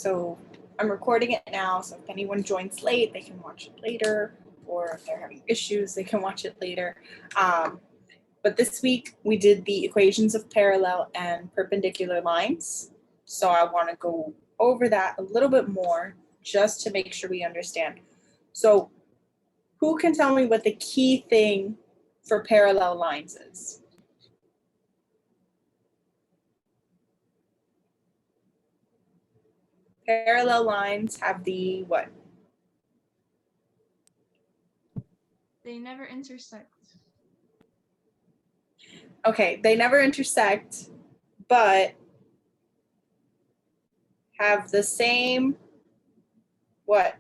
So I'm recording it now, so if anyone joins late, they can watch it later, or if they're having issues, they can watch it later. But this week we did the equations of parallel and perpendicular lines. So I want to go over that a little bit more just to make sure we understand. So who can tell me what the key thing for parallel lines is? Parallel lines have the what? They never intersect. Okay, they never intersect, but have the same what?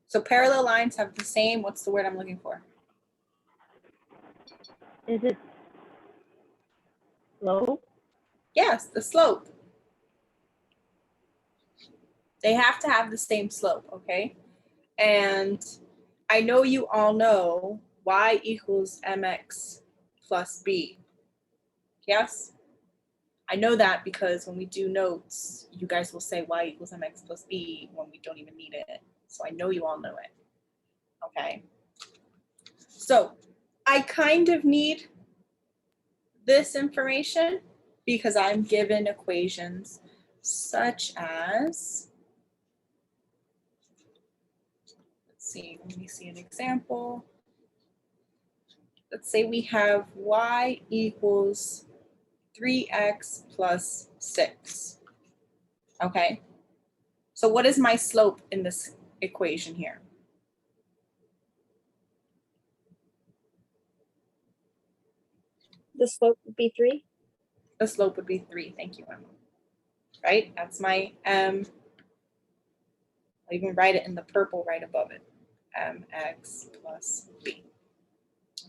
So parallel lines have the same, what's the word I'm looking for? Is it slope? Yes, the slope. They have to have the same slope, okay? And I know you all know y equals mx plus b. Yes? I know that because when we do notes, you guys will say y equals mx plus b when we don't even need it. So I know you all know it, okay? So I kind of need this information because I'm given equations such as, let's see, let me see an example. Let's say we have y equals 3x plus 6. Okay, so what is my slope in this equation here? The slope would be 3. The slope would be 3. Thank you, Emma. Right? That's my I'll even write it in the purple right above it. Mx plus b.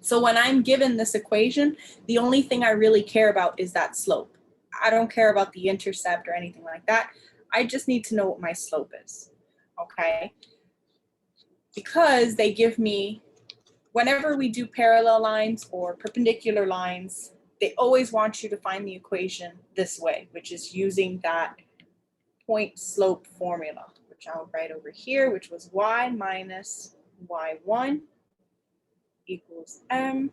So when I'm given this equation, the only thing I really care about is that slope. I don't care about the intercept or anything like that. I just need to know what my slope is, okay? Because they give me, whenever we do parallel lines or perpendicular lines, they always want you to find the equation this way, which is using that point slope formula, which I'll write over here, which was y minus y1 equals m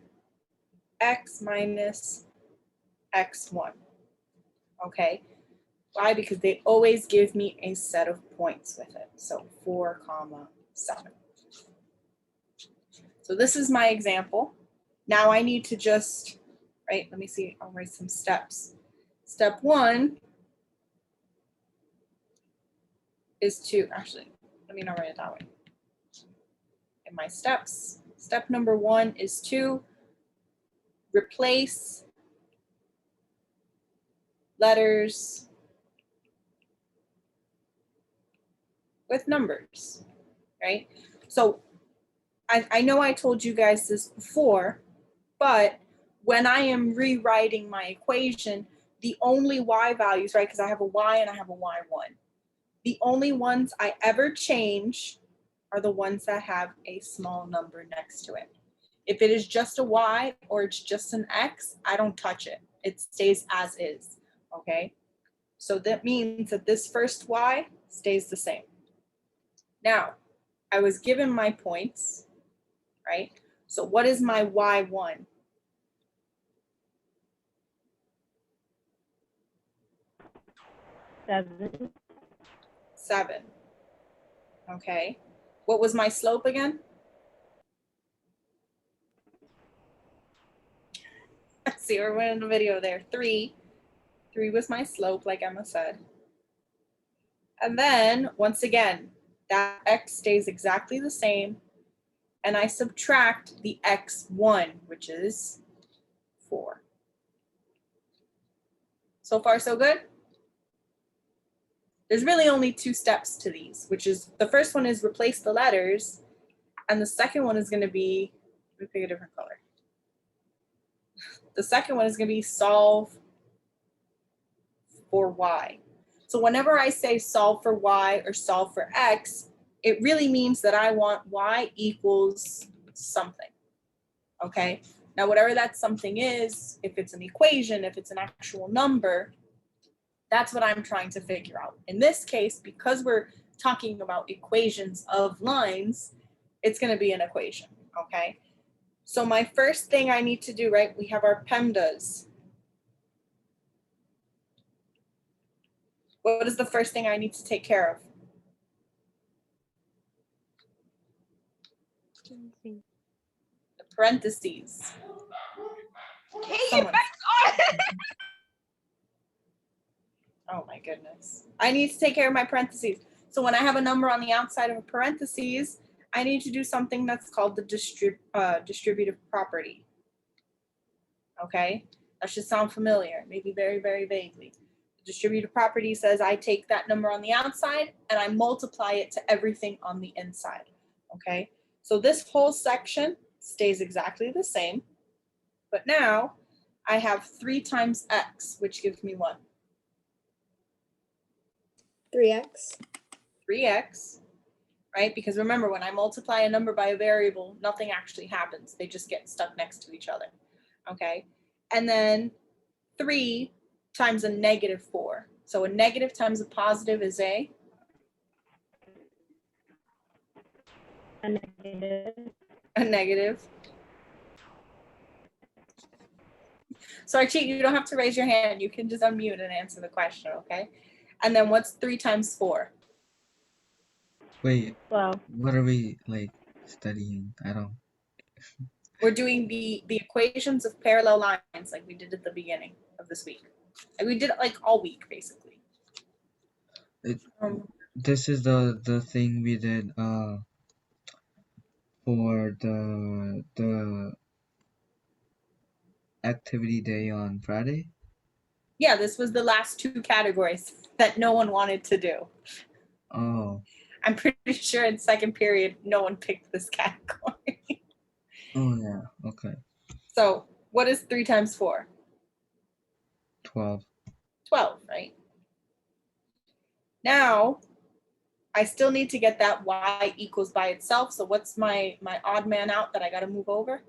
x minus x1. Okay, why? Because they always give me a set of points with it. So 4, 7. So this is my example. Now I need to just, right, let me see, I'll write some steps. Step 1 is to, actually, let me not write it that way. In my steps, step number 1 is to replace letters with numbers, right? So I know I told you guys this before, but when I am rewriting my equation, the only y values, right, because I have a y and I have a y1, the only ones I ever change are the ones that have a small number next to it. If it is just a y or it's just an x, I don't touch it. It stays as is, okay? So that means that this first y stays the same. Now, I was given my points, right? So what is my y1? 7. 7. Okay. What was my slope again? See, we're in the video there. 3. 3 was my slope, like Emma said. And then, once again, that x stays exactly the same. And I subtract the x1, which is 4. So far, so good? There's really only 2 steps to these, which is, the first one is replace the letters. And the second one is going to be, let me pick a different color. The second one is going to be solve for y. So whenever I say solve for y or solve for x, it really means that I want y equals something, okay? Now, whatever that something is, if it's an equation, if it's an actual number, that's what I'm trying to figure out. In this case, because we're talking about equations of lines, it's going to be an equation, okay? So my first thing I need to do, right, we have our PEMDAS. What is the first thing I need to take care of? The parentheses. Someone. Oh my goodness. I need to take care of my parentheses. So when I have a number on the outside of a parentheses, I need to do something that's called the distributive property. Okay, that should sound familiar, maybe very, very vaguely. The distributive property says I take that number on the outside and I multiply it to everything on the inside. Okay, so this whole section stays exactly the same, but now I have 3 times x, which gives me what? 3x. 3x, right? Because remember, when I multiply a number by a variable, nothing actually happens. They just get stuck next to each other, okay? And then 3 times a negative 4. So a negative times a positive is a? A negative. A negative. So Archie, you don't have to raise your hand. You can just unmute and answer the question, okay? And then what's 3 times 4? Wait, 12. what are we like studying? I don't. We're doing the equations of parallel lines like we did at the beginning of this week. And we did it like all week, basically. This is the thing we did for the activity day on Friday. Yeah, this was the last 2 categories that no one wanted to do. Oh. I'm pretty sure in second period, no one picked this category. Oh yeah. Okay. So what is 3 times 4? 12. 12, right? Now, I still need to get that y equals by itself. So what's my odd man out that I got to move over?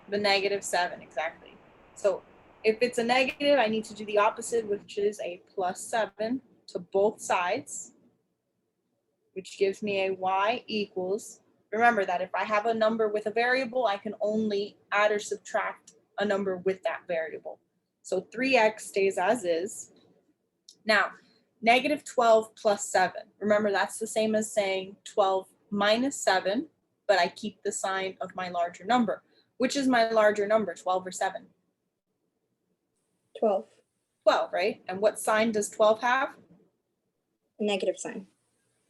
The negative 7, exactly. So if it's a negative, I need to do the opposite, which is a plus 7 to both sides, which gives me a y equals. Remember that if I have a number with a variable, I can only add or subtract a number with that variable. So 3x stays as is. Now, negative 12 plus 7. Remember, that's the same as saying 12 minus 7, but I keep the sign of my larger number. Which is my larger number, 12 or 7? 12. 12, right? And what sign does 12 have? Negative sign.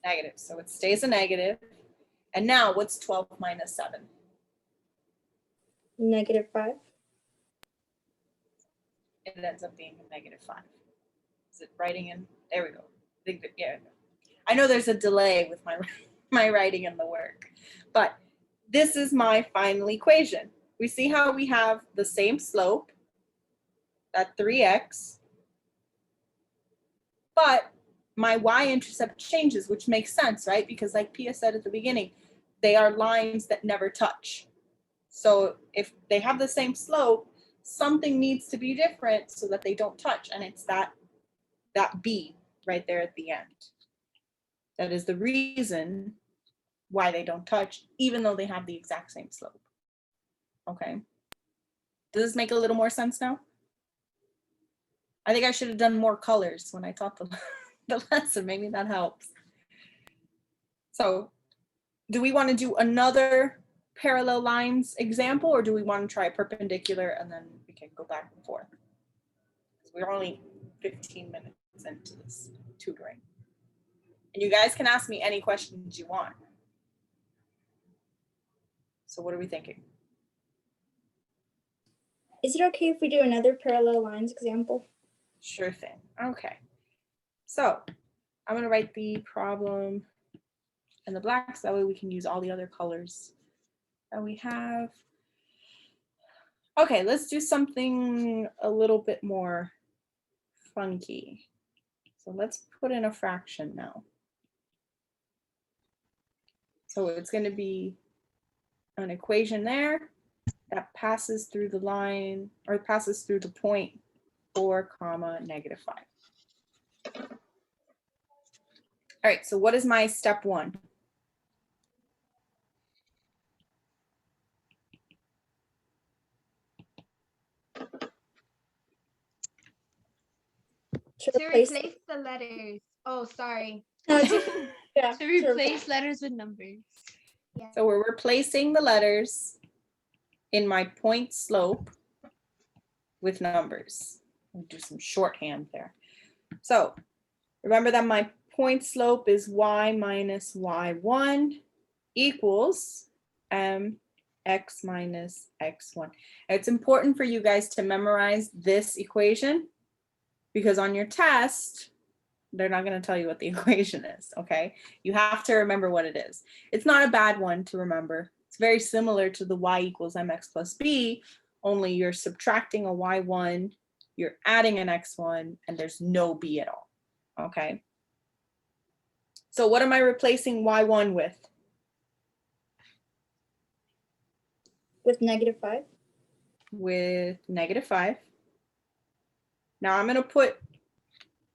Negative. So it stays a negative. And now what's 12 minus 7? Negative 5. It ends up being a negative 5. Is it writing in? There we go. Yeah. I know there's a delay with my writing in the work, but this is my final equation. We see how we have the same slope, that 3x, but my y-intercept changes, which makes sense, right? Because like Pia said at the beginning, they are lines that never touch. So if they have the same slope, something needs to be different so that they don't touch, and it's that b right there at the end. That is the reason why they don't touch, even though they have the exact same slope. Okay. Does this make a little more sense now? I think I should have done more colors when I taught the lesson. Maybe that helps. So do we want to do another parallel lines example, or do we want to try perpendicular and then we can go back and forth? We're only 15 minutes into this tutoring. And you guys can ask me any questions you want. So what are we thinking? Is it okay if we do another parallel lines example? Sure thing. Okay. So I'm going to write the problem in the black so that way we can use all the other colors that we have. Okay, let's do something a little bit more funky. So let's put in a fraction now. So it's going to be an equation there that passes through the line or passes through the point 4 comma negative 5. All right, so what is my step 1? To To replace, replace the letters. Oh, sorry. no, yeah, To replace letters with numbers. Yeah. So we're replacing the letters in my point slope with numbers. I'll do some shorthand there. So remember that my point slope is y minus y1 equals x minus x1. It's important for you guys to memorize this equation because on your test, they're not going to tell you what the equation is, okay? You have to remember what it is. It's not a bad one to remember. It's very similar to the y equals mx plus b, only you're subtracting a y1, you're adding an x1, and there's no b at all, okay? So what am I replacing y1 with? with -5. With -5. Now I'm going to put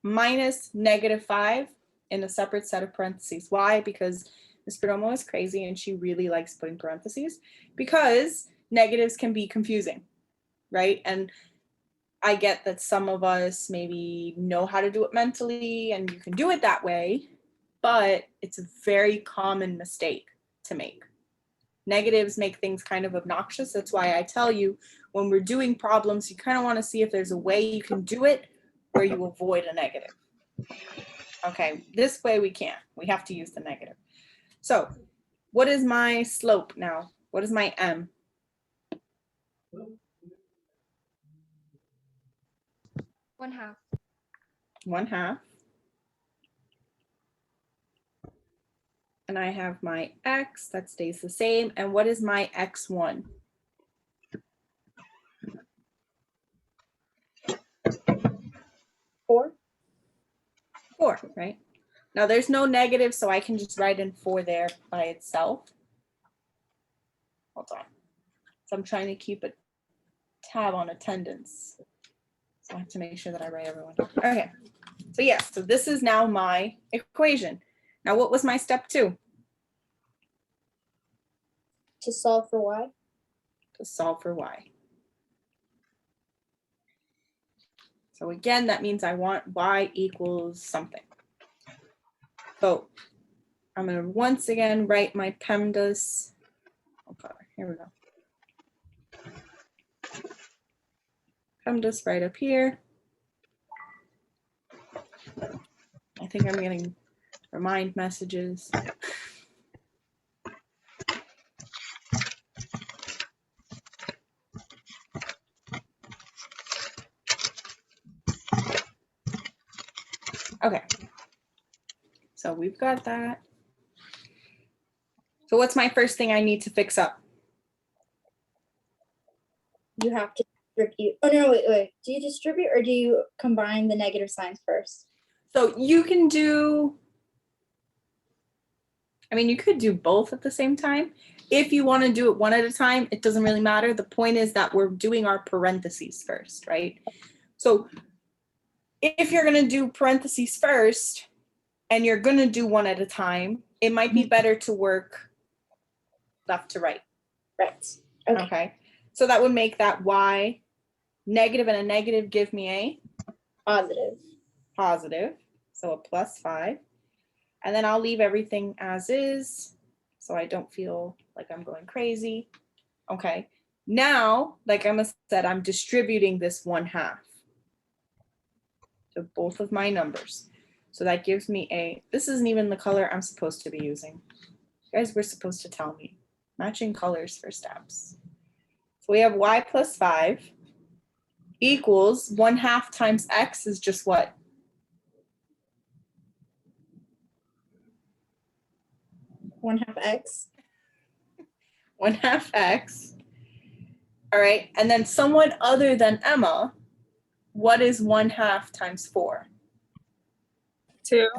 minus -5 in a separate set of parentheses. Why? Because Ms. Perdomo is crazy and she really likes putting parentheses because negatives can be confusing, right? And I get that some of us maybe know how to do it mentally and you can do it that way, but it's a very common mistake to make. Negatives make things kind of obnoxious. That's why I tell you when we're doing problems, you kind of want to see if there's a way you can do it where you avoid a negative. Okay, this way we can't. We have to use the negative. So what is my slope now? What is my m? 1/2. 1/2. And I have my x, that stays the same. And what is my x1? 4. 4, right? Now there's no negative, so I can just write in 4 there by itself. Hold on. So I'm trying to keep a tab on attendance. So I have to make sure that I write everyone. Okay. So yes, so this is now my equation. Now what was my step 2? To solve for y. To solve for y. So again, that means I want y equals something. So I'm going to once again write my PEMDAS. Okay, here we go. PEMDAS right up here. I think I'm getting remind messages. Okay. So we've got that. So what's my first thing I need to fix up? You have to distribute. Oh no, wait. Do you distribute or do you combine the negative signs first? So you can do, I mean, you could do both at the same time. If you want to do it one at a time, it doesn't really matter. The point is that we're doing our parentheses first, right? So if you're going to do parentheses first and you're going to do one at a time, it might be better to work left to right. Right. Okay. Okay. So that would make that y negative and a negative give me a Positive. positive. So a +5. And then I'll leave everything as is so I don't feel like I'm going crazy. Okay. Now, like Emma said, I'm distributing this 1/2 to both of my numbers. So that gives me a, this isn't even the color I'm supposed to be using. You guys were supposed to tell me. Matching colors for steps. So we have y plus 5 equals 1/2 times x is just what? 1/2 x. 1/2 x. All right, and then someone other than Emma, what is 1/2 times 4? 2.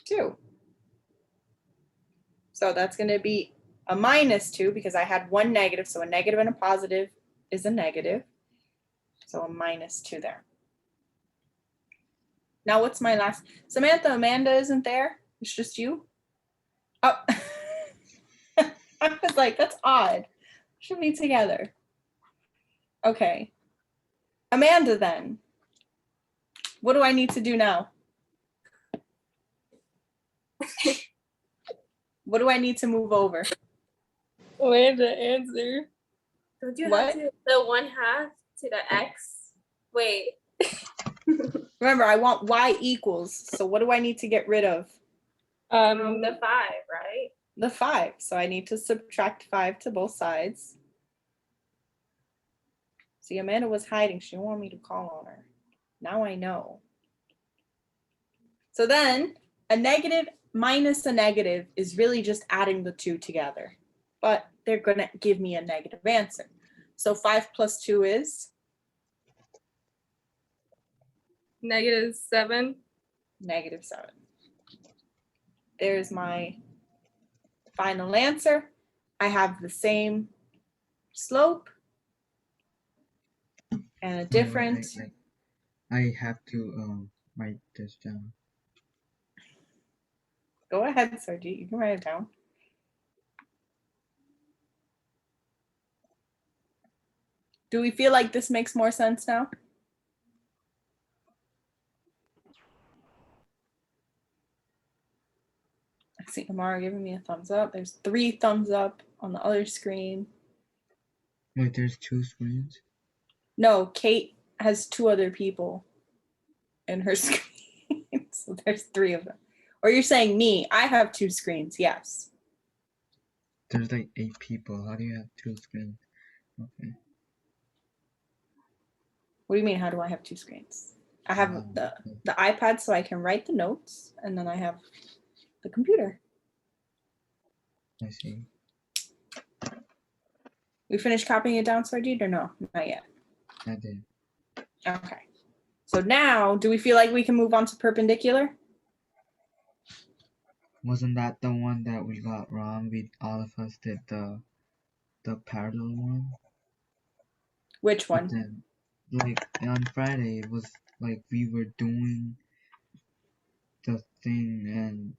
2. So that's going to be a -2 because I had one negative. So a negative and a positive is a negative. So a -2 there. Now what's my last? Samantha, Amanda isn't there. It's just you. Oh, I was like, that's odd. Should be together. Okay. Amanda then. What do I need to do now? What do I need to move over? Where's the answer? Don't you What? have to the 1/2 to the x? Wait. Remember, I want y equals. So what do I need to get rid of? The 5, right? The 5. So I need to subtract 5 to both sides. See, Amanda was hiding. She didn't want me to call on her. Now I know. So then a negative minus a negative is really just adding the two together, but they're going to give me a negative answer. So 5 plus 2 is? -7. -7. There's my final answer. I have the same slope and a different. I have to write this down. Go ahead, Sarjeet. You can write it down. Do we feel like this makes more sense now? I see Amara giving me a thumbs up. There's 3 thumbs up on the other screen. Wait, there's 2 screens? No, Kate has 2 other people in her screen. So there's 3 of them. Or you're saying me. I have 2 screens, yes. There's like 8 people. How do you have 2 screens? Okay. What do you mean, how do I have 2 screens? I have the iPad so I can write the notes, and then I have the computer. I see. We finished copying it down, Sarjeet, or no? Not yet. I did. Okay. So now, do we feel like we can move on to perpendicular? Wasn't that the one that we got wrong? All of us did the parallel one. Which But one? then, like on Friday, it was like we were doing the thing, and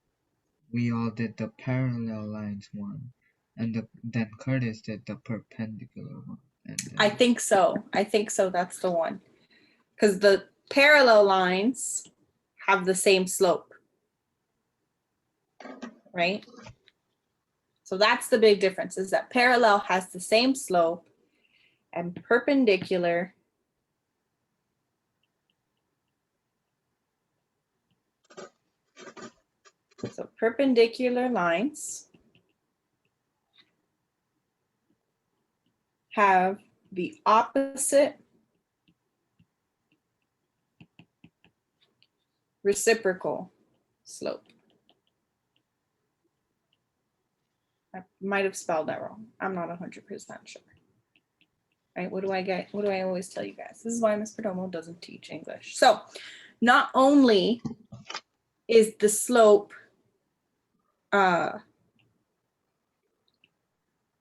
we all did the parallel lines one, and then Curtis did the perpendicular one. And then, I think so. I think so. That's the one. Because the parallel lines have the same slope. Right? So that's the big difference, is that parallel has the same slope and perpendicular so perpendicular lines have the opposite reciprocal slope. I might have spelled that wrong. I'm not 100% sure. Right? What do I get? What do I always tell you guys? This is why Ms. Perdomo doesn't teach English. So not only is the slope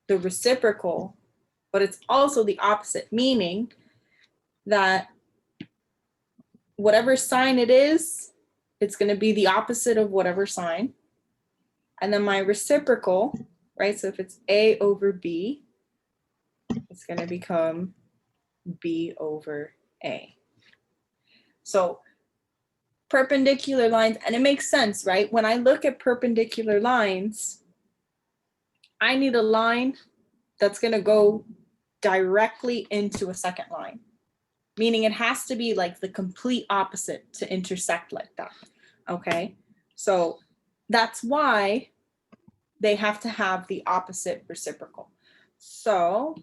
the reciprocal, but it's also the opposite, meaning that whatever sign it is, it's going to be the opposite of whatever sign. And then my reciprocal, right? So if it's A over B, it's going to become B over A. So perpendicular lines, and it makes sense, right? When I look at perpendicular lines, I need a line that's going to go directly into a second line, meaning it has to be like the complete opposite to intersect like that. Okay, so that's why they have to have the opposite reciprocal. So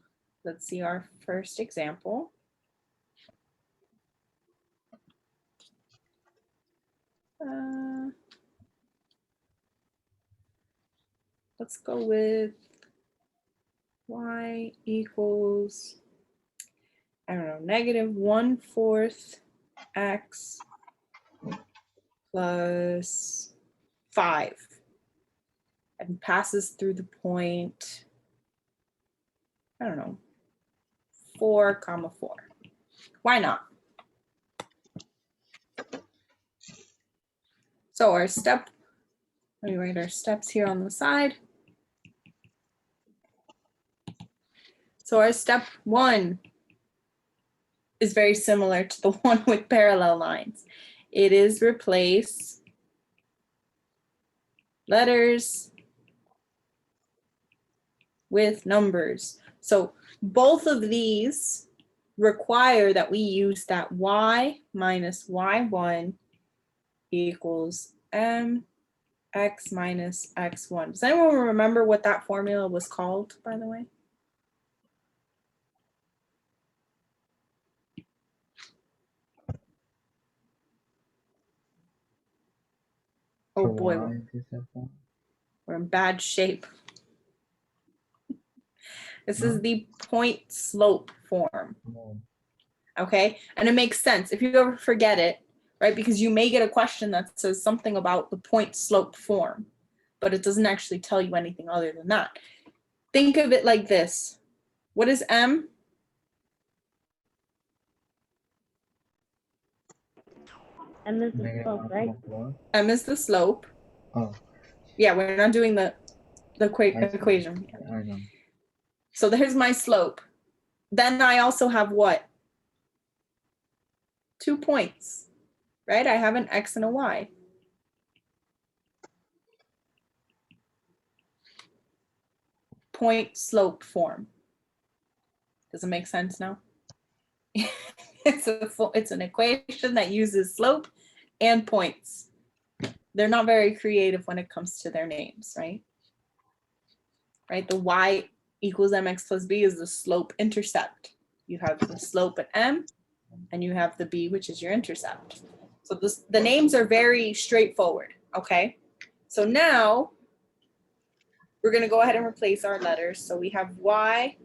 let's see our first example. Let's go with y equals, I don't know, negative 1/4 x plus 5 and passes through the point, I don't know, 4, 4. Why not? So our step, let me write our steps here on the side. So our step 1 is very similar to the one with parallel lines. It is replace letters with numbers. So both of these require that we use that y minus y1 equals mx minus x1. Does anyone remember what that formula was called, by the way? Oh For boy, y intercept we're in bad shape. This is the point slope form, no. okay? And it makes sense if you ever forget it, right? Because you may get a question that says something about the point slope form, but it doesn't actually tell you anything other than that. Think of it like this. What is m? M is the Negative slope, right? 1/4. M is the slope. Oh, Yeah, we're not doing the I see. equation. I know. So there's my slope. Then I also have what? 2 points, right? I have an x and a y. Point slope form. Does it make sense now? It's an equation that uses slope and points. They're not very creative when it comes to their names, right? Right, the y equals mx plus b is the slope intercept. You have the slope at m, and you have the b, which is your intercept. So the names are very straightforward, okay? So now we're gonna go ahead and replace our letters. So we have y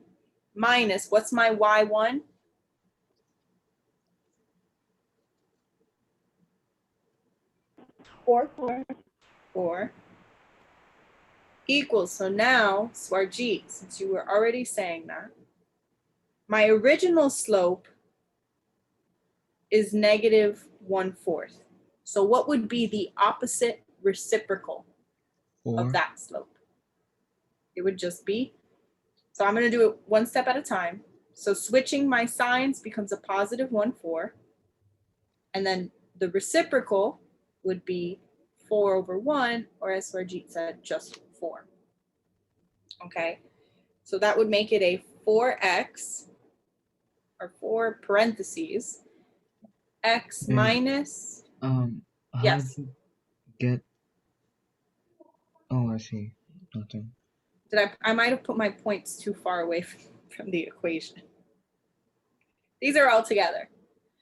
minus, what's my y1? Four. 4 equals, so now Swarjeet, since you were already saying that, my original slope is negative 1/4. So what would be the opposite reciprocal of 4. that slope? It would just be, so I'm gonna do it one step at a time. So switching my signs becomes a positive 1/4. And then the reciprocal would be 4/1, or as Swarjeet said, just 4. Okay, so that would make it a 4x, or 4 parentheses, x And, minus, How yes. did you get? Oh, I see. Nothing. I might have put my points too far away from the equation. These are all together.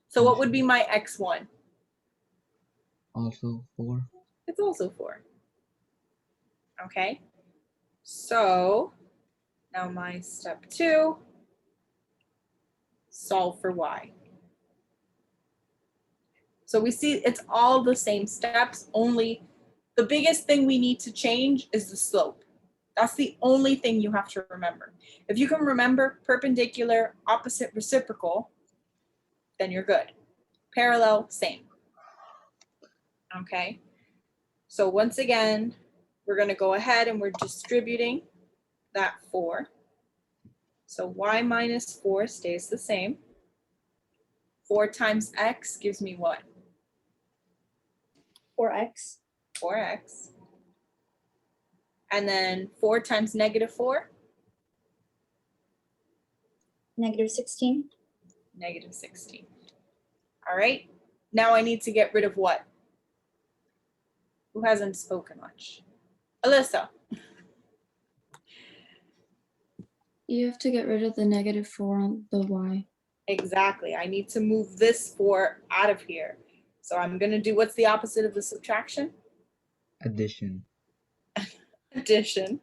So what would be my x1? Also 4. It's also 4. Okay, so now my step 2, solve for y. So we see it's all the same steps, only the biggest thing we need to change is the slope. That's the only thing you have to remember. If you can remember perpendicular, opposite, reciprocal, then you're good. Parallel, same. Okay, so once again, we're gonna go ahead and we're distributing that 4. So y minus 4 stays the same. 4 times x gives me what? 4x. 4x. And then 4 times negative 4? Negative 16. Negative 16. All right, now I need to get rid of what? Who hasn't spoken much? Alyssa. You have to get rid of the -4 on the y. Exactly, I need to move this 4 out of here. So I'm gonna do, what's the opposite of the subtraction? Addition. Addition.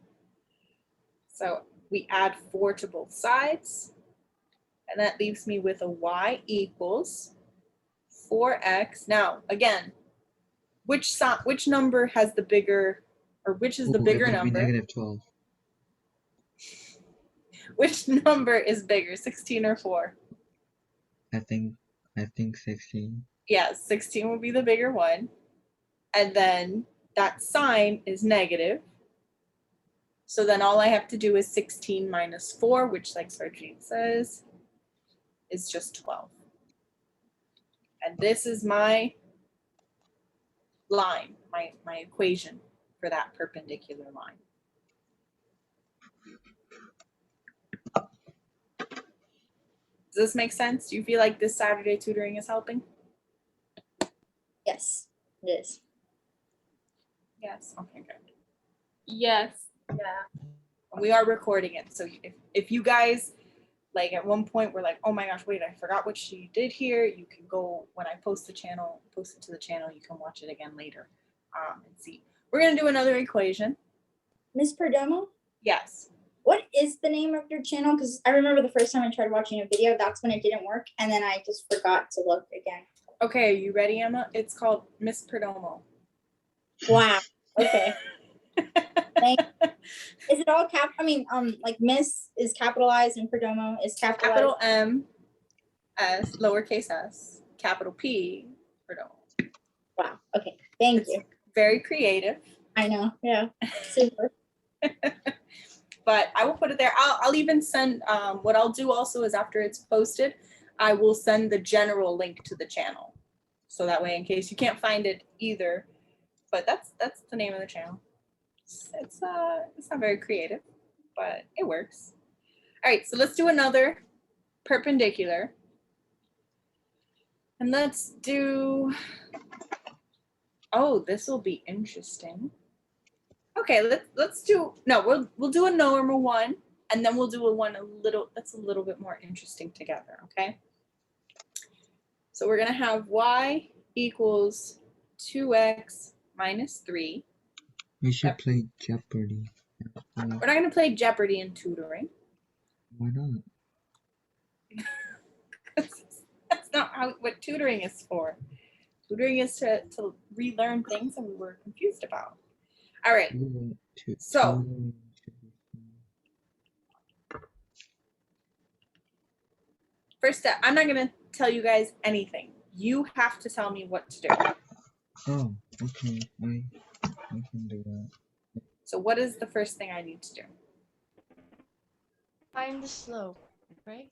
So we add 4 to both sides. And that leaves me with a y equals 4x. Now, again, which number has the bigger, or which is the Ooh, bigger it would be number? negative 12. Which number is bigger, 16 or 4? I think 16. Yeah, 16 will be the bigger one. And then that sign is negative. So then all I have to do is 16 minus 4, which, like Sarjeet says, is just 12. And this is my line, my equation for that perpendicular line. Does this make sense? Do you feel like this Saturday tutoring is helping? Yes, it is. Yes. Okay, good. Yes. Yeah. We are recording it, so if you guys, like, at one point were like, oh my gosh, wait, I forgot what she did here, you can go, when I post it to the channel, you can watch it again later and see. We're gonna do another equation. Miss Perdomo, Yes. what is the name of your channel? Because I remember the first time I tried watching a video, that's when it didn't work, and then I just forgot to look again. Okay, are you ready, Emma? It's called Miss Perdomo. Wow. Okay. Thank you. Is it all like Miss is capitalized and Perdomo is capitalized? Capital M, S, lowercase s, capital P, Perdomo. Wow. Okay. Thank It's you. very creative. I know. Yeah. Super. But I will put it there. I'll even send, what I'll do also is after it's posted, I will send the general link to the channel. So that way, in case you can't find it either, but that's the name of the channel. It's not very creative, but it works. All right, so let's do another perpendicular. And let's do, oh, this will be interesting. Okay, let's do, no, we'll do a normal one, and then we'll do a one that's a little bit more interesting together, okay? So we're gonna have y equals 2x minus 3. We should Yep. play Jeopardy. We're not gonna play Jeopardy in tutoring. Why not? That's not what tutoring is for. Tutoring is to relearn things that we were confused about. All right. So- First step, I'm not gonna tell you guys anything. You have to tell me what to do. Oh, okay. I can do that. So what is the first thing I need to do? Find the slope, right?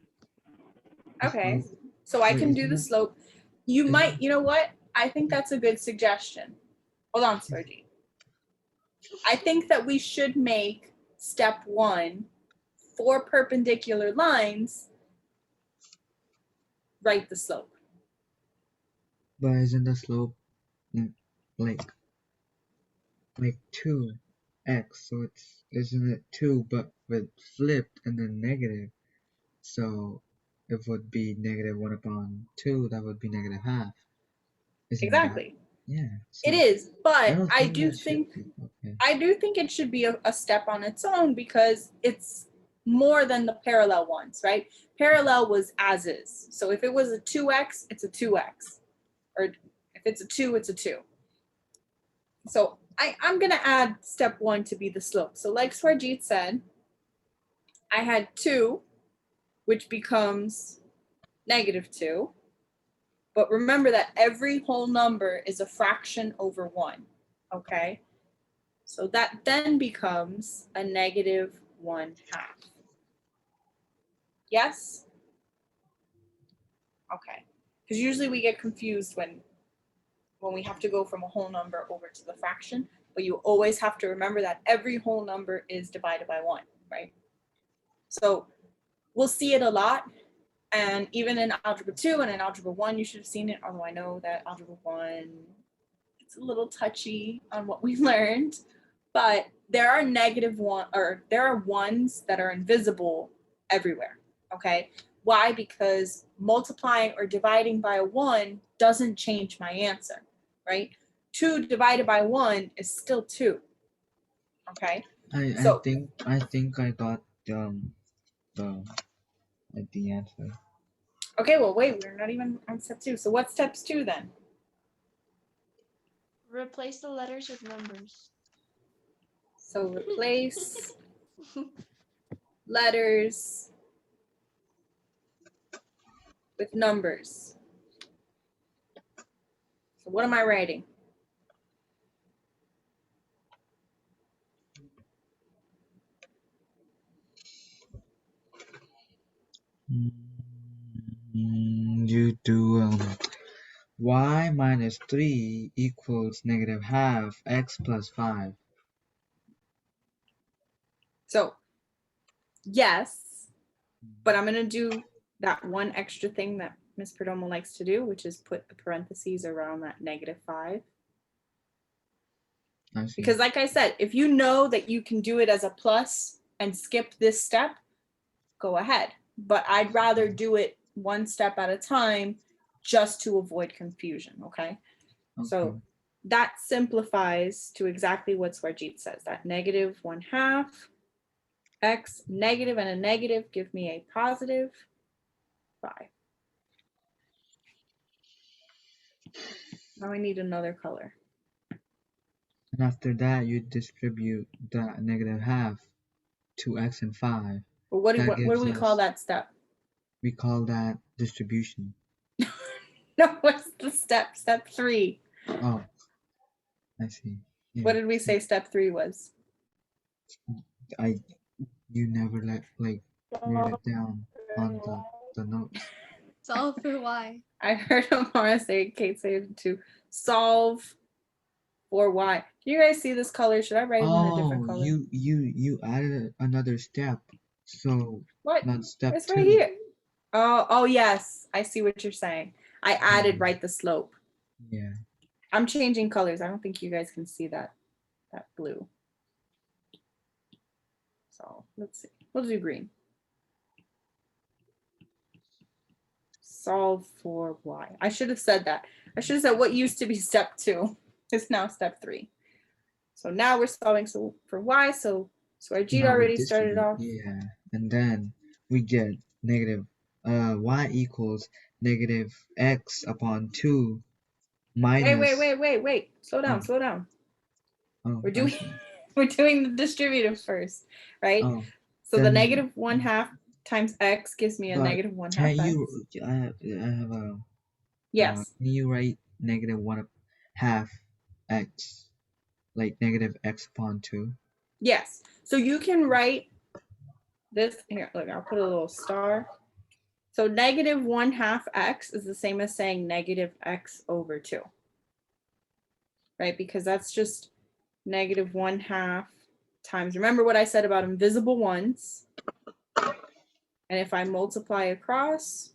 Okay, so I Wait, can do isn't the it- slope. You isn't might, it- you know what? I think that's a good suggestion. Hold on, Sergi. I think that we should make step 1 for perpendicular lines, write the slope. But isn't the slope like 2x? So isn't it 2 but with flipped and then negative? So it would be -1/2. That would be -1/2. Isn't Exactly. That? Yeah. It so is, but don't I think do that should think be. Okay. I do think it should be a step on its own because it's more than the parallel ones, right? Parallel was as is. So if it was a 2x, it's a 2x. Or if it's a 2, it's a 2. So I'm going to add step 1 to be the slope. So like Swarjeet said, I had 2, which becomes -2. But remember that every whole number is a fraction over 1, okay? So that then becomes a -1/2. Yes? Okay. Because usually we get confused when we have to go from a whole number over to the fraction, but you always have to remember that every whole number is divided by 1, right? So we'll see it a lot. And even in Algebra 2 and in Algebra 1, you should have seen it, although I know that Algebra 1, it's a little touchy on what we learned, but there are there are ones that are invisible everywhere, okay? Why? Because multiplying or dividing by a 1 doesn't change my answer, right? 2 divided by 1 is still 2, okay? I So- think I got the like the answer. Okay, well, wait, we're not even on step 2. So what's steps 2 then? Replace the letters with numbers. So replace letters with numbers. So what am I writing? You do y minus 3 equals negative half x plus 5. So yes, but I'm gonna do that one extra thing that Ms. Perdomo likes to do, which is put the parentheses around that -5. I see. Because like I said, if you know that you can do it as a plus and skip this step, go ahead. But I'd rather do it one step at a time just to avoid confusion, okay? So Okay. that simplifies to exactly what Swarjeet says, that -1/2 x negative and a negative give me a +5. Now I need another color. And after that, you distribute the negative half to x and 5. But what do That we gives call us- that step? We call that distribution. No, what's the step? Step 3. Oh, I see. Yeah. What did we say step 3 was? You never like wrote it down on the notes. Solve for y. I heard Amara say, Kate say it too. Solve for y. Can you guys see this color? Should I write it in a different Oh, color? you added another step. So What? not step It's 2. right here. Oh yes. I see what you're saying. I added right the slope. Yeah. I'm changing colors. I don't think you guys can see that blue. So let's see. We'll do green. Solve for y. I should have said that. I should have said what used to be step 2 is now step 3. So now we're solving for y. So Arjit Now we already started distribute. off. Yeah. And then we get negative y equals negative x upon 2 minus. Wait. Slow down. Oh. Slow down. Oh, We're I doing see. we're doing the distributive first, right? Oh, So the then- -1/2 times x gives me a but -1/2 can x. you? I have a. Yes. Can you write negative 1/2 x, like negative x upon 2? Yes. So you can write this here. Look, I'll put a little star. So -1/2 x is the same as saying -x over 2. Right? Because that's just -1/2 times. Remember what I said about invisible ones. And if I multiply across,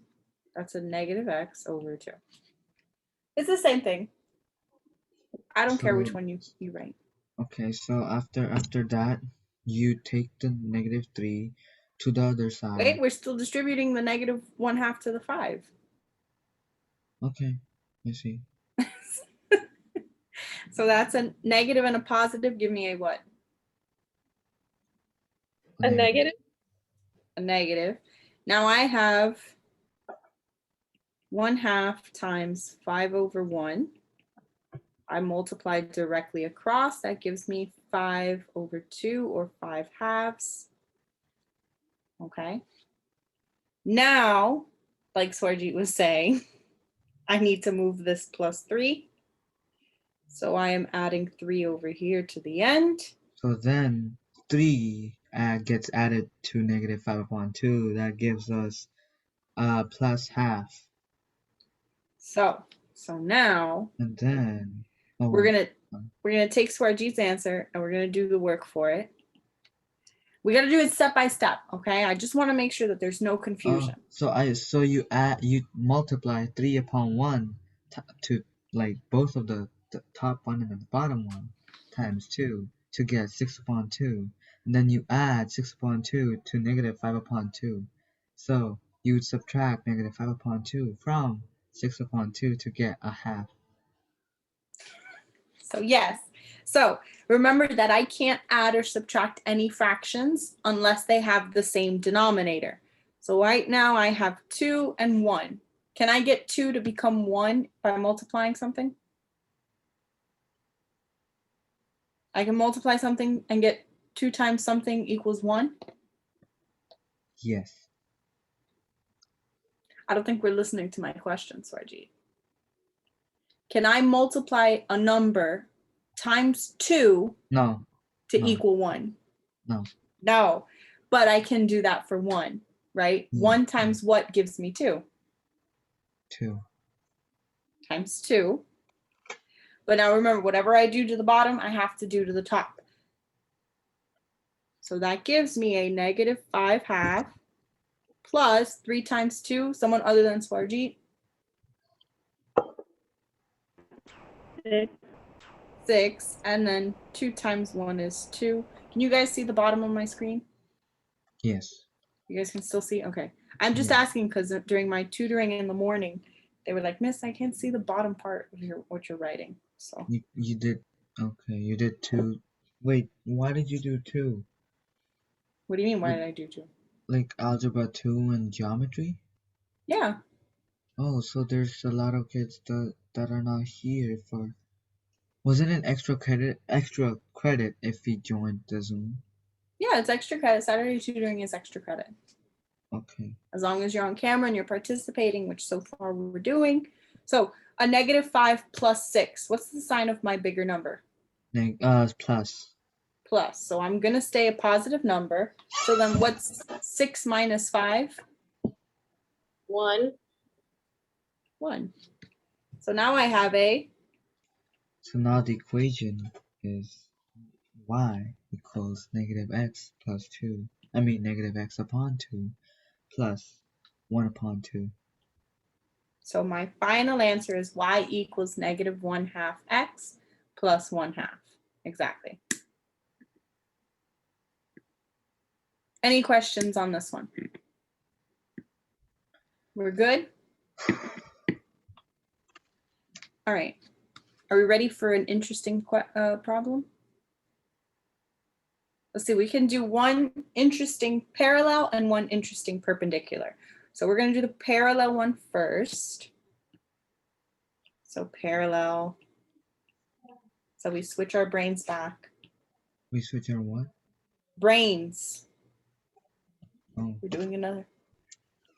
that's a -x over 2. It's the same thing. I don't care which So- one you write. Okay, so after that, you take the -3 to the other side. Wait, we're still distributing the -1/2 to the 5. Okay, I see. So that's a negative and a positive. Give me a what? A negative? A negative. Now I have 1/2 times 5 over 1. I multiplied directly across. That gives me 5 over 2 or 5/2. Okay. Now, like Swarjeet was saying, I need to move this +3. So I am adding 3 over here to the end. So then 3 gets added to -5 upon 2. That gives us +1/2. So now And then we're gonna take Swarjeet's answer and we're gonna do the work for it. We gotta do it step by step, okay? I just want to make sure that there's no confusion. So you multiply 3 upon 1 to like both of the top one and the bottom one times 2 to get 6 upon 2, and then you add 6 upon 2 to -5 upon 2. So you would subtract -5 upon 2 from 6 upon 2 to get 1/2. So yes, So remember that I can't add or subtract any fractions unless they have the same denominator. So right now I have 2 and 1. Can I get 2 to become 1 by multiplying something? I can multiply something and get 2 times something equals 1. Yes. I don't think we're listening to my question, Swarjeet. Can I multiply a number times 2 No. to No. equal 1? No. No, but I can do that for 1, right? Mm, 1 times what gives me 2? 2. Times 2. But now remember, whatever I do to the bottom, I have to do to the top. So that gives me a negative 5/2 plus 3 times 2, someone other than Swarjeet. 6, and then 2 times 1 is 2. Can you guys see the bottom of my screen? Yes. You guys can still see? Okay. I'm just Yeah. asking because during my tutoring in the morning, they were like, Miss, I can't see the bottom part of what you're writing. So You did. Okay. You did 2. Wait. Why did you do 2? what do you mean? Why did I do 2? Like algebra 2 and geometry? Yeah. Oh, so there's a lot of kids that are not here for. Wasn't it extra credit if we joined the Zoom? Yeah, it's extra credit. Saturday tutoring is extra credit. Okay. As long as you're on camera and you're participating, which so far we're doing. So a negative 5 plus 6. What's the sign of my bigger number? Plus. Plus. So I'm going to stay a positive number. So then what's 6 minus 5? 1. 1. So now I have a, So now the equation is y equals negative x plus 2. I mean negative x upon 2 plus 1 upon 2. so my final answer is y equals negative 1/2 x plus 1/2. Exactly. Any questions on this one? We're good? All right. Are we ready for an interesting problem? Let's see, we can do one interesting parallel and one interesting perpendicular. So we're going to do the parallel one first. So parallel. So we switch our brains back. We switch our what? Brains. Oh. We're doing another.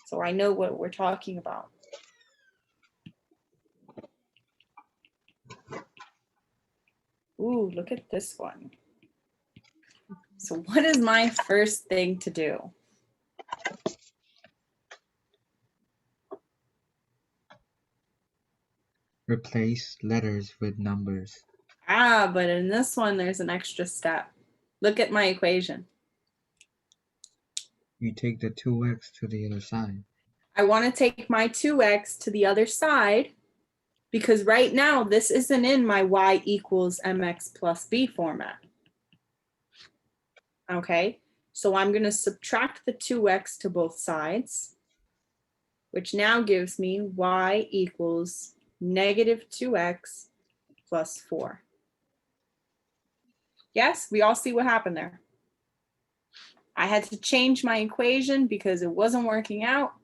So I know what we're talking about. Ooh, look at this one. So what is my first thing to do? Replace letters with numbers. Ah, but in this one, there's an extra step. Look at my equation. You take the 2x to the other side. I want to take my 2x to the other side because right now this isn't in my y equals mx plus b format. Okay, so I'm going to subtract the 2x to both sides, which now gives me y equals negative 2x plus 4. Yes, we all see what happened there. I had to change my equation because it wasn't working out.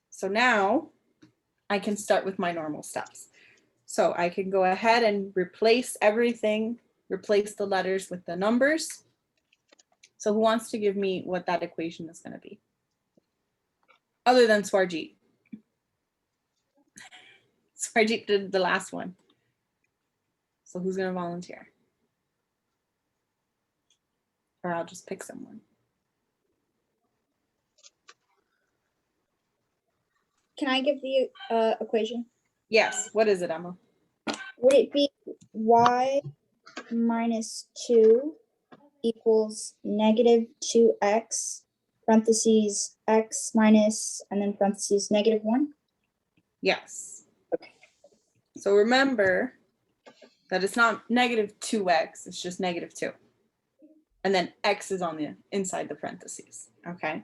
So now I can start with my normal steps. So I can go ahead and replace everything, replace the letters with the numbers. So who wants to give me what that equation is going to be? Other than Swarjeet. Swarjeet did the last one. So who's going to volunteer? Or I'll just pick someone. Can I give the equation? Yes, what is it, Emma? Would it be y minus 2 equals negative 2x parentheses x minus and then parentheses negative 1? Yes. Okay. So remember that it's not negative 2x, it's just negative 2. And then x is on the inside the parentheses, okay?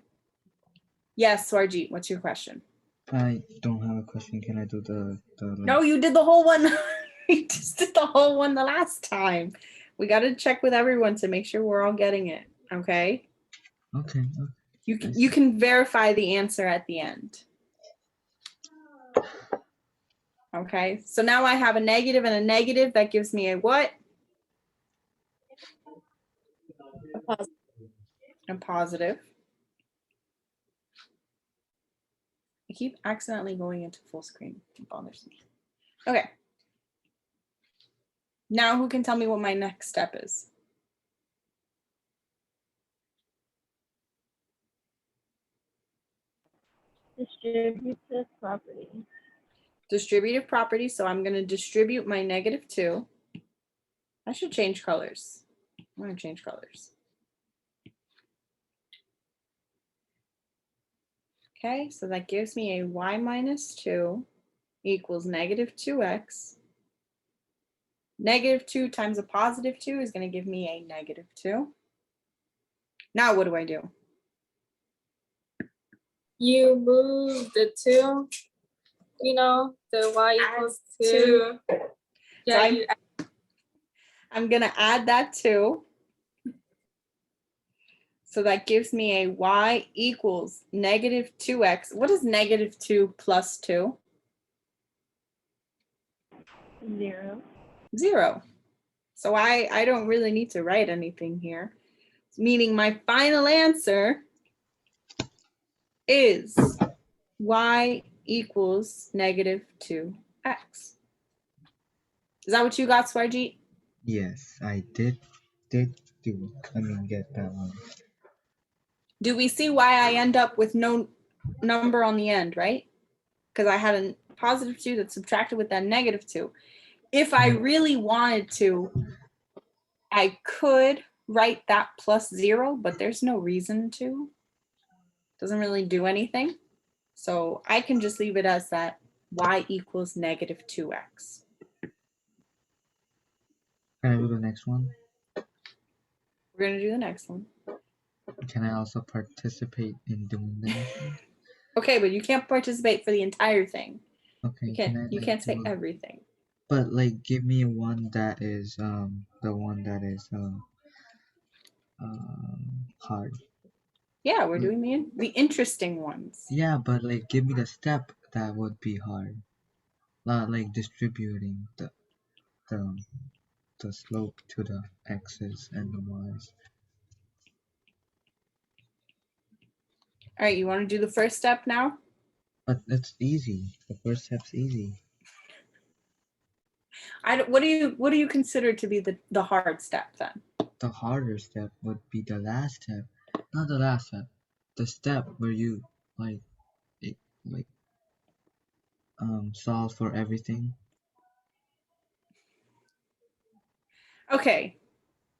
Yes, Swarjeet, what's your question? I don't have a question. Can I do the No, you did the whole one. We just did the whole one the last time. We got to check with everyone to make sure we're all getting it. Okay. Okay. You can verify the answer at the end. Okay. So now I have a negative and a negative. That gives me a what? A positive. A positive. I keep accidentally going into full screen. It bothers me. Okay. Now who can tell me what my next step is? Distributive property. Distributive property. So I'm going to distribute my -2. I should change colors. I'm going to change colors. Okay, so that gives me a y minus 2 equals -2x. -2 times a +2 is going to give me a -2. Now what do I do? You move the 2, the y equals 2. Yeah, So I'm going to add that 2. So that gives me a y equals -2x. What is -2 plus 2? 0. 0. So I don't really need to write anything here. Meaning my final answer is y equals -2x. Is that what you got, Swarjeet? Yes, I did get that one. Do we see why I end up with no number on the end, right? Because I had a +2 that's subtracted with that -2. If I really wanted to, I could write that +0, but there's no reason to. Doesn't really do anything. So I can just leave it as that y equals -2x. Can I do the next one? We're going to do the next one. Can I also participate in doing the next one? Okay, but you can't participate for the entire thing. Okay. You can't say do- everything. But like, give me one that is the one that is hard. Yeah, we're doing the interesting ones. Yeah, but like, give me the step that would be hard. Like distributing the slope to the x's and the y's. All right, you want to do the first step now? But it's easy. The first step's easy. What do you consider to be the hard step then? The harder step would be the last step. Not the last step. The step where you like solve for everything. Okay.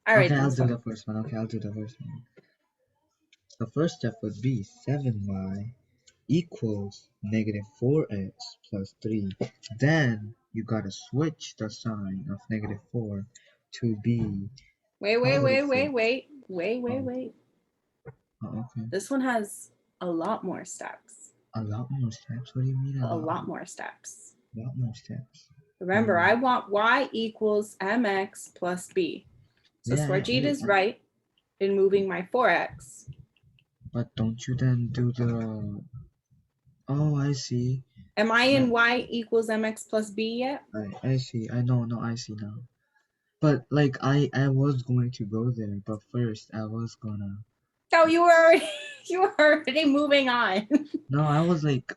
All right. Okay, then, I'll do the first one. The first step would be 7y equals -4x plus 3. Then you gotta switch the sign of -4 to be Wait. Oh, okay. This one has a lot more steps. A lot more steps? What do you mean A lot more steps. A lot more steps. Remember, I want y equals mx plus b. So Swarjeet is right in moving my 4x. But don't you then do the... Oh, I see. Am I in y equals mx plus b yet? I see. I know. I see now. But like I was going to go there, but first I was gonna. No, you were already moving on. No, I was like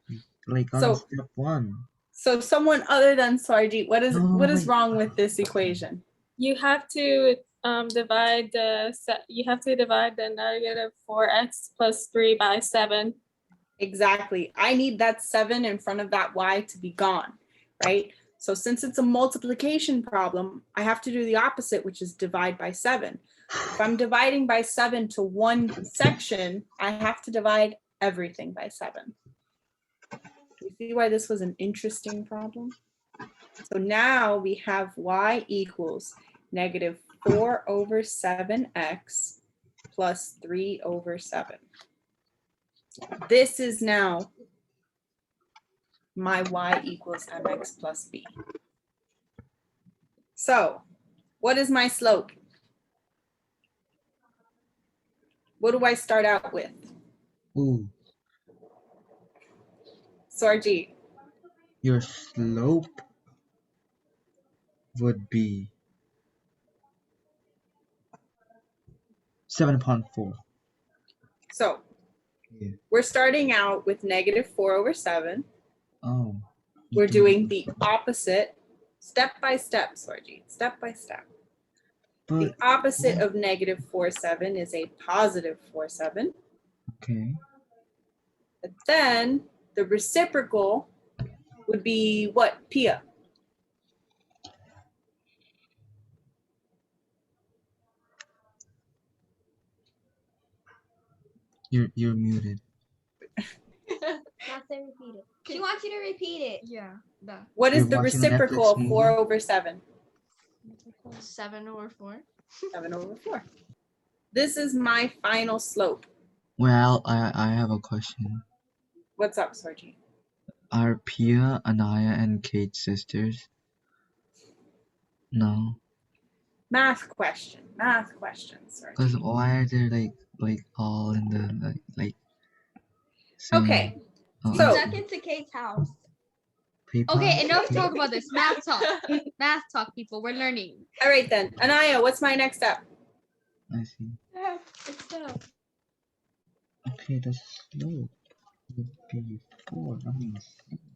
on step 1. So someone other than Swarjeet, what is wait. wrong with this equation? You have to divide the -4x plus 3 by 7. Exactly. I need that 7 in front of that y to be gone, right? So since it's a multiplication problem, I have to do the opposite, which is divide by 7. If I'm dividing by 7 to one section, I have to divide everything by 7. You see why this was an interesting problem? So now we have y equals -4 over 7x plus 3 over 7. This is now my y equals mx plus b. So what is my slope? What do I start out with? Ooh, Sarjeet, your slope would be 7/4. so Yeah. we're starting out with -4/7. Oh. you We're do doing it. the opposite step by step, Sarjeet, step by step. The But opposite of -4/7 is a +4/7. okay. But then the reciprocal would be what, Pia? You're muted. Not to repeat it. She wants you to repeat it. Yeah, that. What is You're the watching a reciprocal Netflix of movie? 4/7? 7/4. 7/4. This is my final slope. Well, I have a question. What's up, Sarjeet? Are Pia, Anaya, and Kate sisters? No. Math question, Sarjeet. Cause why are they like all in the like same? Okay, Oh, so- Stuck into Kate's house. Peapod? Okay, enough talk about this. Math talk. Math talk, people. We're learning. all right then. Anaya, what's my next step? I see. It's up. Okay, the slope would be 4. I mean,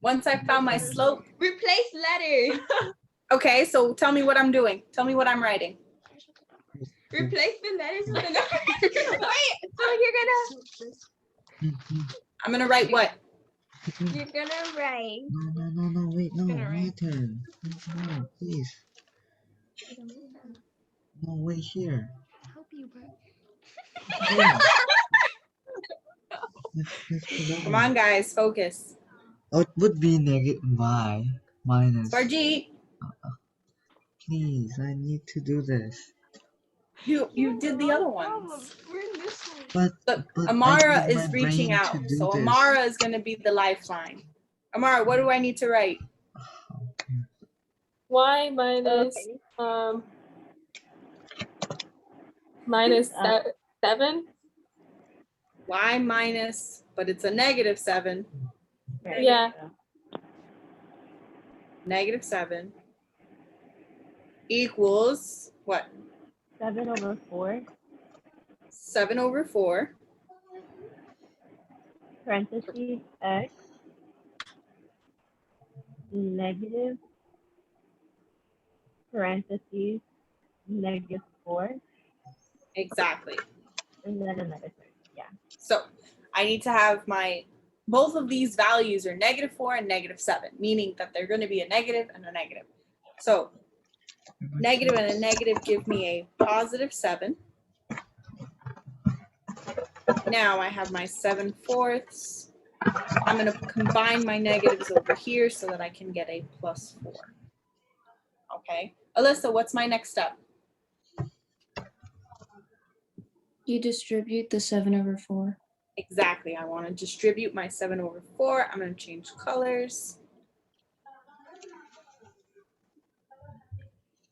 Once I found my slope. Replace letters. Okay, so tell me what I'm doing. Tell me what I'm writing. Replace the letters with a number. Wait, so you're I'm gonna write what? gonna write. No, wait, no, Gonna my write. turn. No, please. No, wait here. Help you, bro. Here. Let's put Come that on, guys, focus. Oh, it would be negative y minus. Sarjeet, Please, I need to do this. you did the other ones. We're in this one. But, Look, but I Amara need is my reaching brain out. to do So this. Amara is gonna be the lifeline. Amara, what do I need to write? Okay. Y minus minus 7. Y minus, but it's a -7. Yeah. -7 equals what? 7/4 7/4. parentheses x negative parentheses -4 Exactly. and then another thing. Yeah. So I need to have both of these values are -4 and -7, meaning that they're going to be a negative and a negative. So negative and a negative give me a +7. Now I have my 7/4. I'm going to combine my negatives over here so that I can get a +4. Okay. Alyssa, what's my next step? You distribute the 7/4. Exactly. I want to distribute my 7/4. I'm going to change colors.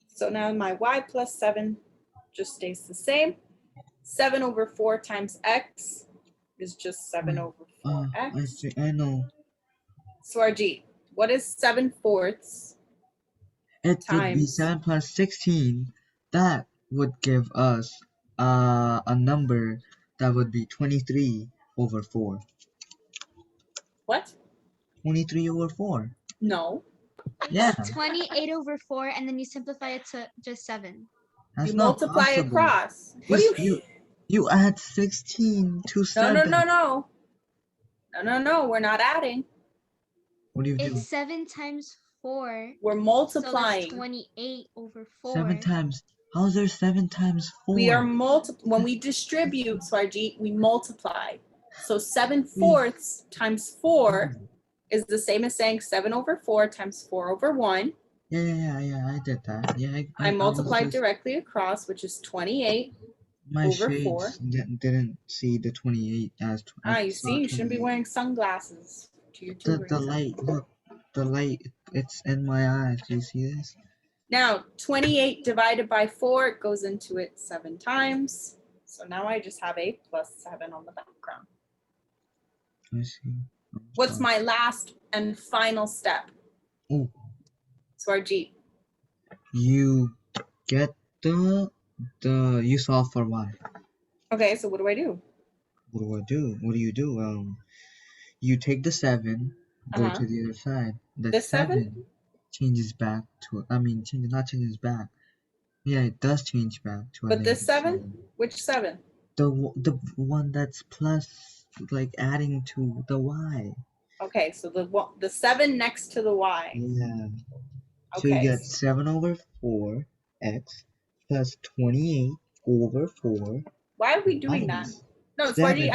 So now my y plus 7 just stays the same. 7/4 times x is just 7/4 I x. see. I know. Swarjeet, what is 7/4? It would be Times. 7 plus 16. That would give us a number that would be 23/4. What? 23/4. No. Yeah, 28/4, and then you simplify it to just 7. that's You not multiply possible. across. What do you? You add 16 to No, 7. No. We're not adding. What do you do? It's 7 times 4. We're So multiplying. that's 28/4. 7 times. How's there 7 times 4? We are when we distribute, Swarjeet, we multiply. So 7/4 times 4 is the same as saying 7/4 times 4/1. Yeah, I did that. Yeah, I was multiplied just- directly across, which is 28. My over shades 4. didn't see the 28 as. You see, you shouldn't be wearing sunglasses to your The tutoring. light, look, the light, it's in my eyes. Do you see this? Now, 28 divided by 4 goes into it 7 times. So now I just have a plus 7 on the background. I see. What's my last and final step? Oh, Swarjeet. you get the you solve for y. Okay, so what do I do? What do I do? What do you do? You take the 7, go Uh-huh. to the other side. The This 7? changes back to, not changes back. Yeah, it does change back to a But this negative 7? Which 7? The one that's plus, like adding to the y. Okay, so the 7 next to the y. Yeah. So you Okay. get 7 over 4x plus 28 over 4. Why are we doing that? minus No, 7 Swarjeet,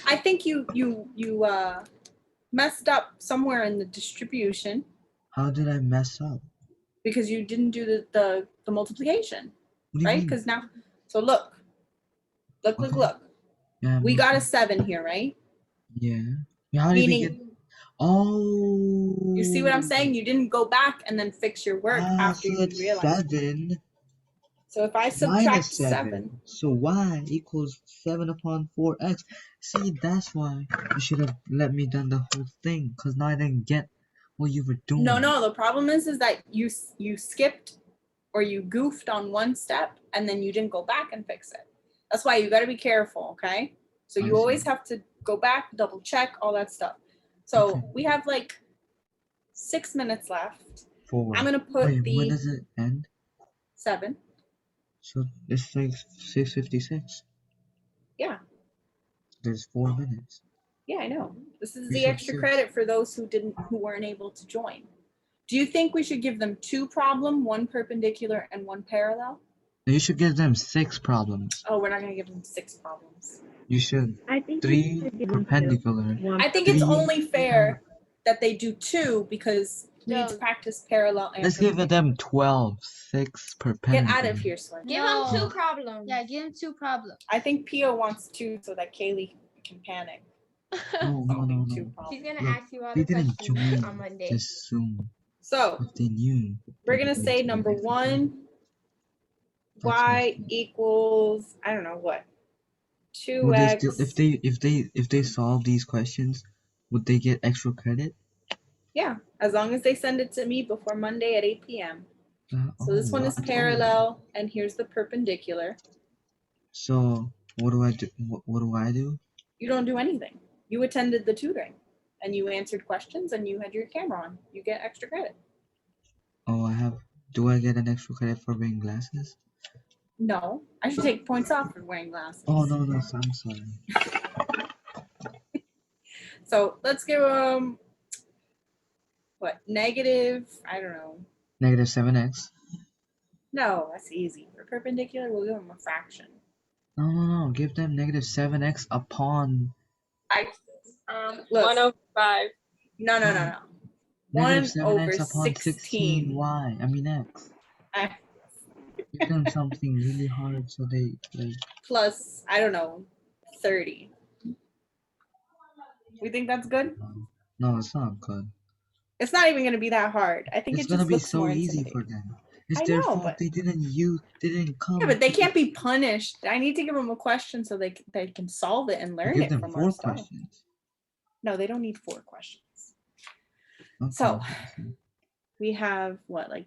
I think you messed up somewhere in the distribution How did I mess up? because you didn't do the multiplication, What do you right? mean? Because now, so look. Okay. Yeah, We I'm got a looking. 7 here, right? Yeah. How did we get? Meaning, Oh. you see what I'm saying? You didn't go back and then fix your work after So you it's realized. 7 So if I minus subtract 7. 7, So y equals 7 upon 4x. See, that's why you should have let me done the whole thing, because now I didn't get what you were doing. no, the problem is that you skipped or you goofed on one step and then you didn't go back and fix it. That's why you got to be careful, okay? So you I always see. have to go back, double check, all that stuff. So Okay. we have like 6 minutes left. Four. I'm going to put Wait, when the does it end? 7. So it's like 6:56. Yeah. There's 4 minutes. Yeah, I know. This is We the should extra see. credit for those who weren't able to join. Do you think we should give them 2 problem, 1 perpendicular, and 1 parallel? You should give them 6 problems. Oh, we're not going to give them 6 problems. You should. I think 3 you should give them two. perpendicular. One I think it's 3 only fair that they do 2 because we need to No. practice parallel and Let's give perpendicular. them 12. 6 perpendicular. Get out of here, Swan. Give them 2 No. problems. Yeah, give him 2 problems. I think Pio wants 2 so that Kaylee can panic. No. Solving 2 She's problems. gonna Look, ask you all they the didn't questions join on Monday. this soon. So If they knew. we're they gonna wouldn't say join number everything. 1, That's y awesome. equals, I don't know what, Would they 2x. still, if they solve these questions, would they get extra credit? Yeah, as long as they send it to me before Monday at 8 p.m. So this one is What? parallel, and here's the perpendicular. So what do I do? What do I do? You don't do anything. You attended the tutoring, and you answered questions, and you had your camera on. You get extra credit. Oh, do I get an extra credit for wearing glasses? No, I should take points off for wearing glasses. Oh, no, I'm sorry. So let's give them, what, negative, I don't know. Negative 7x. No, that's easy. For perpendicular, we'll give them a fraction. No. Give them negative 7x upon Look. 105. No. negative 1 7x over upon 16. 16y. I mean x. Ah, Give them something really hard so they like. plus, I don't know, 30. We think that's good? No, it's not good. It's not even going to be that hard. I think It's it gonna just be looks so more easy for intimidating. them. It's I their know, fault but- they didn't come. Yeah, but they can't be punished. I need to give them a question so they can solve it and learn Give it them from 4 our stuff. questions. No, they don't need 4 questions. Okay. So we have what, like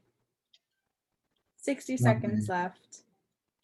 60 1 seconds minute. left.